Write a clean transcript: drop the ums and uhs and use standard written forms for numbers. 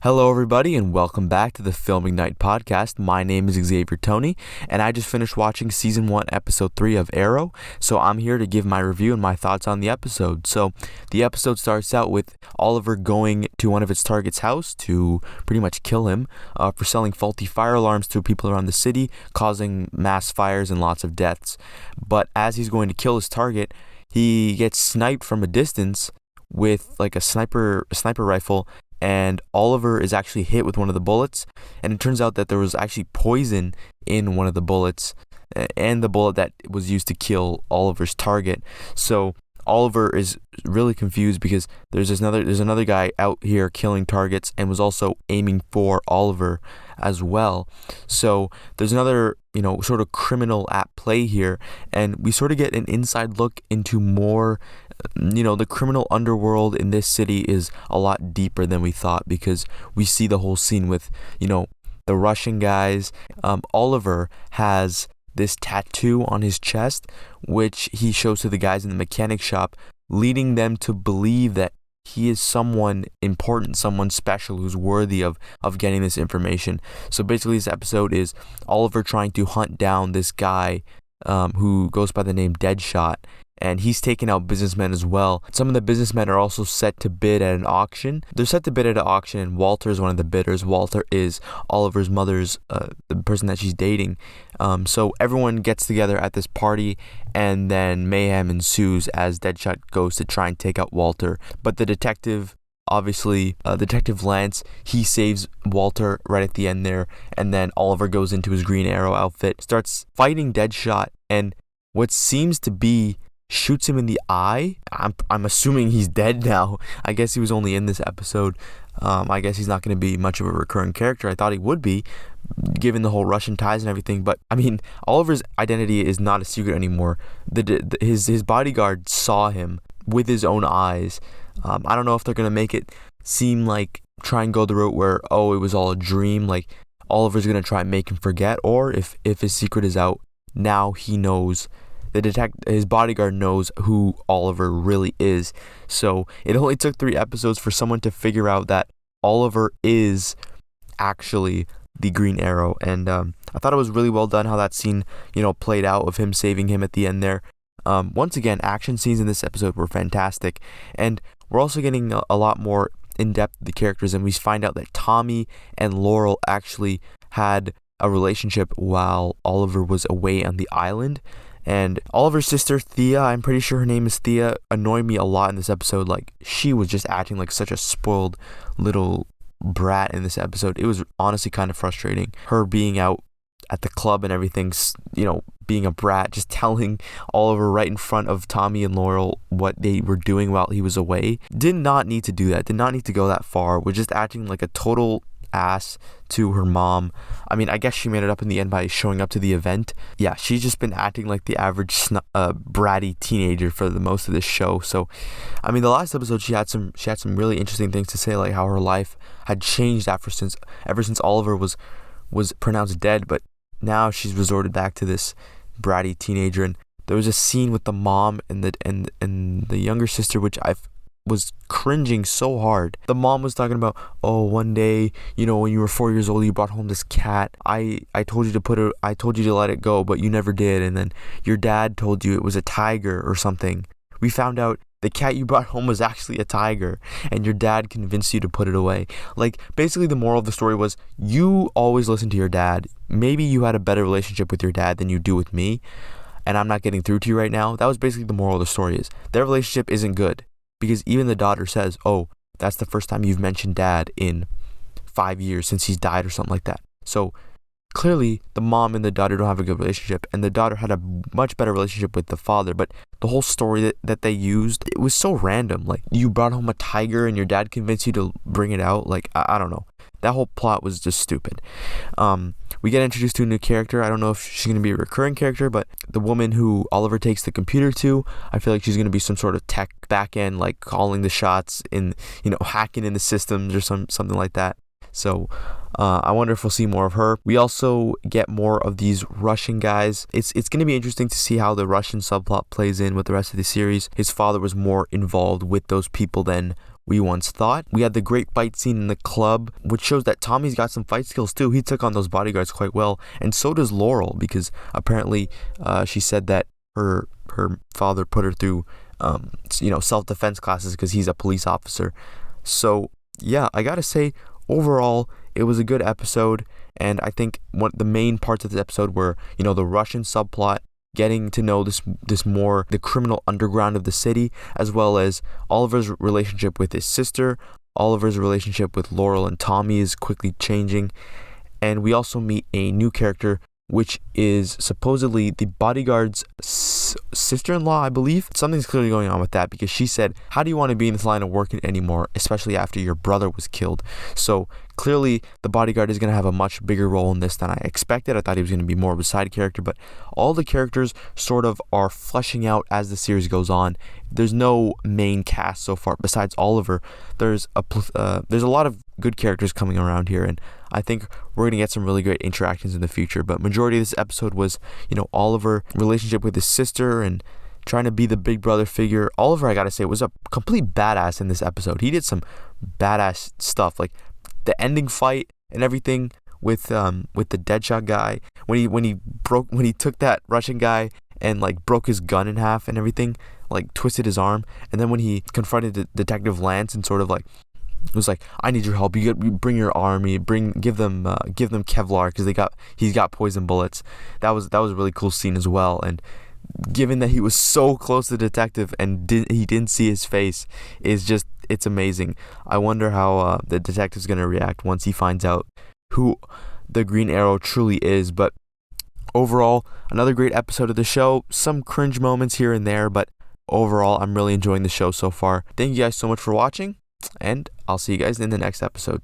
Hello, everybody, and welcome back to the Filming Night podcast. My name is Xavier Tony, and I just finished watching Season 1, Episode 3 of Arrow, so I'm here to give my review and my thoughts on the episode. So, the episode starts out with Oliver going to one of its target's house to pretty much kill him for selling faulty fire alarms to people around the city, causing mass fires and lots of deaths. But as he's going to kill his target, he gets sniped from a distance with like a sniper rifle, and Oliver is actually hit with one of the bullets, and it turns out that there was actually poison in one of the bullets and the bullet that was used to kill Oliver's target. So Oliver is really confused because there's another guy out here killing targets and was also aiming for Oliver as well. So there's another, sort of criminal at play here, and we sort of get an inside look into more, the criminal underworld in this city is a lot deeper than we thought, because we see the whole scene with, the Russian guys. Oliver has this tattoo on his chest, which he shows to the guys in the mechanic shop, leading them to believe that he is someone important, someone special who's worthy of getting this information. So basically this episode is Oliver trying to hunt down this guy who goes by the name Deadshot, and he's taking out businessmen as well. Some of the businessmen are also set to bid at an auction. They're set to bid at an auction, and Walter is one of the bidders. Walter is Oliver's mother's, the person that she's dating. So everyone gets together at this party, and then mayhem ensues as Deadshot goes to try and take out Walter. But the detective, obviously, Detective Lance, he saves Walter right at the end there, and then Oliver goes into his Green Arrow outfit, starts fighting Deadshot, and what seems to be shoots him in the eye. I'm assuming he's dead now. I guess he was only in this episode. I guess he's not going to be much of a recurring character. I thought he would be, given the whole Russian ties and everything. But I mean, Oliver's identity is not a secret anymore. His bodyguard saw him with his own eyes. I don't know if they're going to make it seem like, try and go the route where, it was all a dream, like Oliver's going to try and make him forget, or if his secret is out, now he knows. His bodyguard knows who Oliver really is. So it only took 3 episodes for someone to figure out that Oliver is actually the Green Arrow. And I thought it was really well done how that scene, played out, of him saving him at the end there. Once again, action scenes in this episode were fantastic. And we're also getting a lot more in-depth with the characters, and we find out that Tommy and Laurel actually had a relationship while Oliver was away on the island. And Oliver's sister, Thea, I'm pretty sure her name is Thea, annoyed me a lot in this episode. Like, she was just acting like such a spoiled little brat in this episode. It was honestly kind of frustrating. Her being out at the club and everything, being a brat, just telling Oliver right in front of Tommy and Laurel what they were doing while he was away. Did not need to do that. Did not need to go that far. Was just acting like a total ass to her mom. I mean, I guess she made it up in the end by showing up to the event. Yeah, she's just been acting like the average bratty teenager for the most of this show. So, I mean, the last episode she had some really interesting things to say, like how her life had changed ever since Oliver was pronounced dead, but now she's resorted back to this bratty teenager. And there was a scene with the mom and the younger sister, which I was cringing so hard. The mom was talking about, one day, when you were 4 years old, you brought home this cat. I told you to let it go, but you never did. And then your dad told you it was a tiger or something. We found out the cat you brought home was actually a tiger, and your dad convinced you to put it away. Like, basically the moral of the story was, you always listen to your dad. Maybe you had a better relationship with your dad than you do with me, and I'm not getting through to you right now. That was basically the moral of the story, is their relationship isn't good. Because even the daughter says, that's the first time you've mentioned dad in 5 years since he's died or something like that. So clearly the mom and the daughter don't have a good relationship, and the daughter had a much better relationship with the father. But the whole story that they used, it was so random. Like, you brought home a tiger and your dad convinced you to bring it out. Like, I don't know. That whole plot was just stupid. We get introduced to a new character. I don't know if she's going to be a recurring character, but the woman who Oliver takes the computer to, I feel like she's going to be some sort of tech back end, like calling the shots in, hacking in the systems or something like that. So I wonder if we'll see more of her. We also get more of these Russian guys. It's going to be interesting to see how the Russian subplot plays in with the rest of the series. His father was more involved with those people than we once thought. We had the great fight scene in the club, which shows that Tommy's got some fight skills too. He took on those bodyguards quite well, and so does Laurel, because apparently she said that her father put her through self-defense classes because he's a police officer. So yeah, I gotta say, overall it was a good episode, and I think the main parts of this episode were, the Russian subplot, getting to know this more, the criminal underground of the city, as well as Oliver's relationship with his sister. Oliver's relationship with Laurel and Tommy is quickly changing, and we also meet a new character, which is supposedly the bodyguard's sister-in-law, I believe. Something's clearly going on with that, because she said, how do you want to be in this line of work anymore, especially after your brother was killed? So clearly the bodyguard is going to have a much bigger role in this than I expected. I thought he was going to be more of a side character, but all the characters sort of are fleshing out as the series goes on. There's no main cast so far besides Oliver. There's a lot of good characters coming around here, and I think we're going to get some really great interactions in the future. But majority of this episode was, Oliver, relationship with his sister, and trying to be the big brother figure. Oliver, I gotta say, was a complete badass in this episode. He did some badass stuff, like the ending fight and everything with the Deadshot guy, when he took that Russian guy and like broke his gun in half and everything, like twisted his arm, and then when he confronted Detective Lance and sort of like was like, I need your help. You bring your army, give them Kevlar, because he's got poison bullets. That was a really cool scene as well. And given that he was so close to the detective and he didn't see his face, it's amazing. I wonder how the detective's gonna react once he finds out who the Green Arrow truly is. But overall, another great episode of the show. Some cringe moments here and there, but overall, I'm really enjoying the show so far. Thank you guys so much for watching, and I'll see you guys in the next episode.